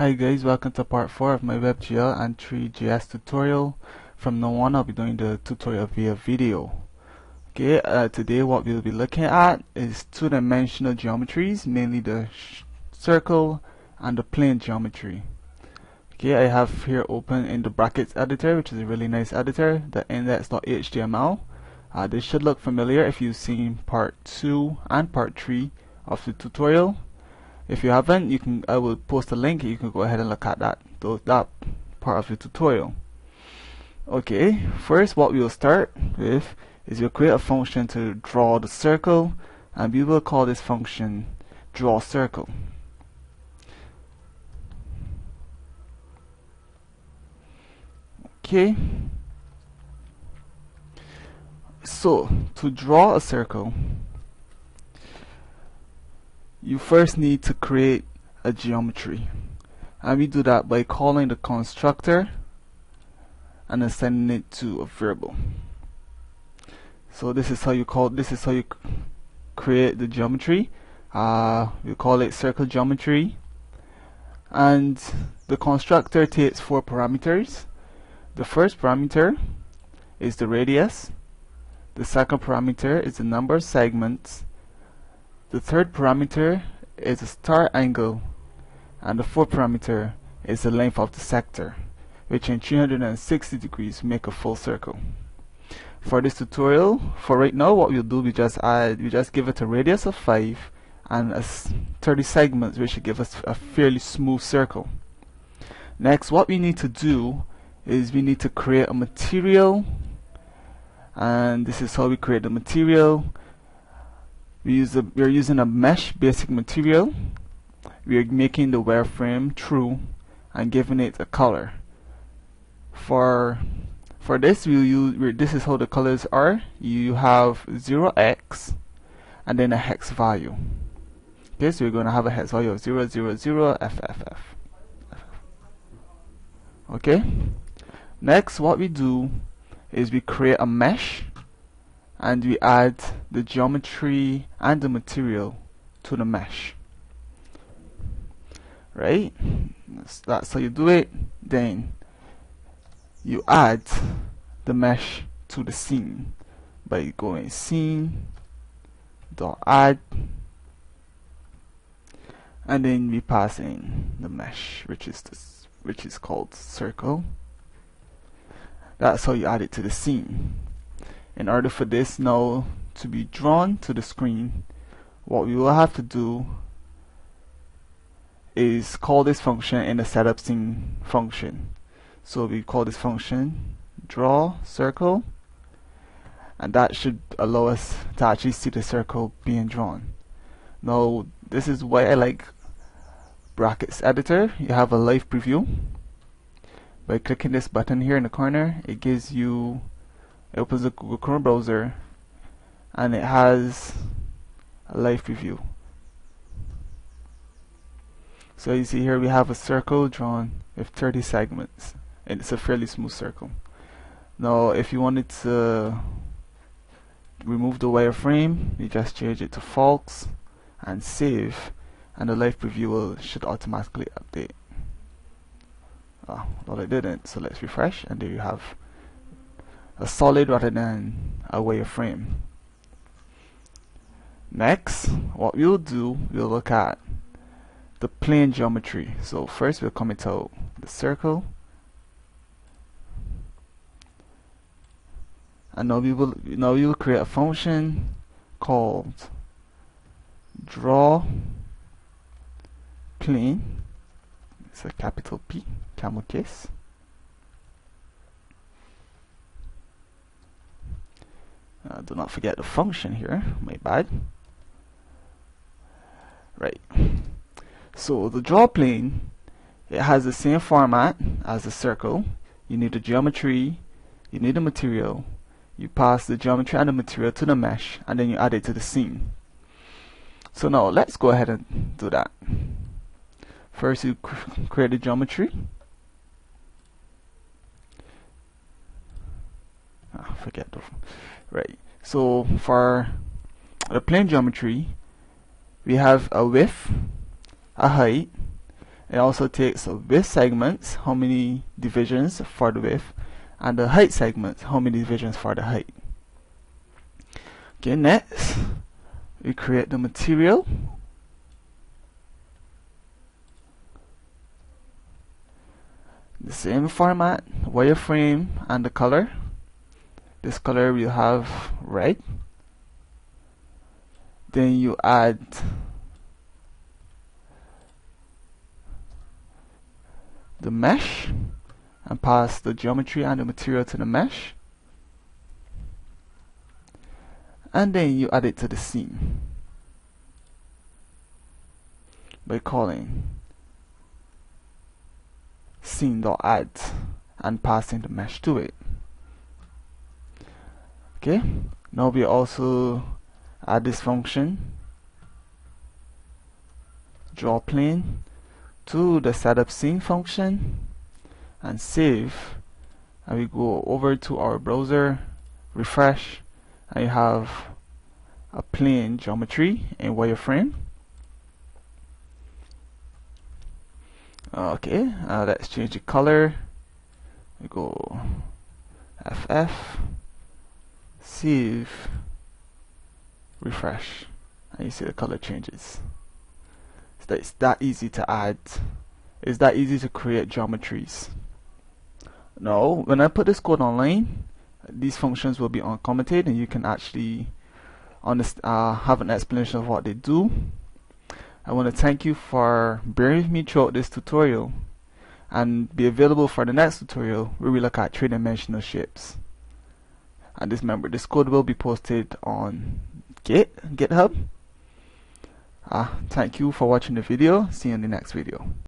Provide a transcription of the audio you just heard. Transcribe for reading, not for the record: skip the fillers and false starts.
Hi guys, welcome to part 4 of my WebGL and Three.js tutorial. From now on I'll be doing the tutorial via video. Okay, today what we'll be looking at is two-dimensional geometries, mainly the circle and the plane geometry. Okay, I have here open in the brackets editor, which is a really nice editor, the index.html. This should look familiar if you've seen part 2 and part 3 of the tutorial. If you haven't, I will post a link. You can go ahead and look at that part of the tutorial. Okay, first what we will start with is we'll create a function to draw the circle, and we will call this function draw circle. Okay, so to draw a circle, you first need to create a geometry, and we do that by calling the constructor and assigning it to a variable. So this is how you create the geometry. We call it circle geometry, and the constructor takes 4 parameters. The first parameter is the radius, the second parameter is the number of segments, the third parameter is the start angle, and the fourth parameter is the length of the sector, which in 360 degrees make a full circle. For this tutorial, for right now, what we'll do, we just give it a radius of 5 and 30 segments, which should give us a fairly smooth circle. Next, what we need to do is we need to create a material, and this is how we create the material. We're using a mesh basic material. We are making the wireframe true and giving it a color. For this, this is how the colors are. You have 0x and then a hex value. Okay, so we're going to have a hex value of 000 FFF. Okay. Next, what we do is we create a mesh, and we add the geometry and the material to the mesh. Right? That's how you do it. Then you add the mesh to the scene by going scene.add, and then we pass in the mesh, which is called circle. That's how you add it to the scene. In order for this now to be drawn to the screen, what we will have to do is call this function in the setup scene function. So we call this function draw circle, and that should allow us to actually see the circle being drawn. Now, this is why I like brackets editor. You have a live preview. By clicking this button here in the corner, it opens the Google Chrome browser, and it has a live preview. So you see here we have a circle drawn with 30 segments, and it's a fairly smooth circle. Now if you wanted to remove the wireframe, you just change it to false and save, and the live preview should automatically update. Well, it didn't, so let's refresh, and there you have a solid rather than a wireframe. Next, what we'll do, we'll look at the plane geometry. So first we'll comment out the circle, and now we will create a function called draw plane. It's a capital P, camel case. Do not forget the function here, my bad. Right. So the draw plane, it has the same format as the circle. You need the geometry, you need the material, you pass the geometry and the material to the mesh, and then you add it to the scene. So now let's go ahead and do that. First you create the geometry. Right. So for the plane geometry, we have a width, a height, It also takes the width segments, how many divisions for the width, and the height segments, how many divisions for the height. Okay, next we create the material. The same format, wireframe, and the color. This color will have red. Then you add the mesh and pass the geometry and the material to the mesh. And then you add it to the scene by calling scene.add and passing the mesh to it. Okay, now we also add this function draw plane to the setup scene function and save, and we go over to our browser, refresh, and you have a plane geometry in wireframe. Okay, let's change the color. We go FF, save, refresh, and you see the color changes. So it's that easy to add. It's that easy to create geometries. Now, when I put this code online, these functions will be uncommented, and you can actually have an explanation of what they do. I want to thank you for bearing with me throughout this tutorial, and be available for the next tutorial where we look at three-dimensional shapes. And remember, this code will be posted on GitHub. Thank you for watching the video. See you in the next video.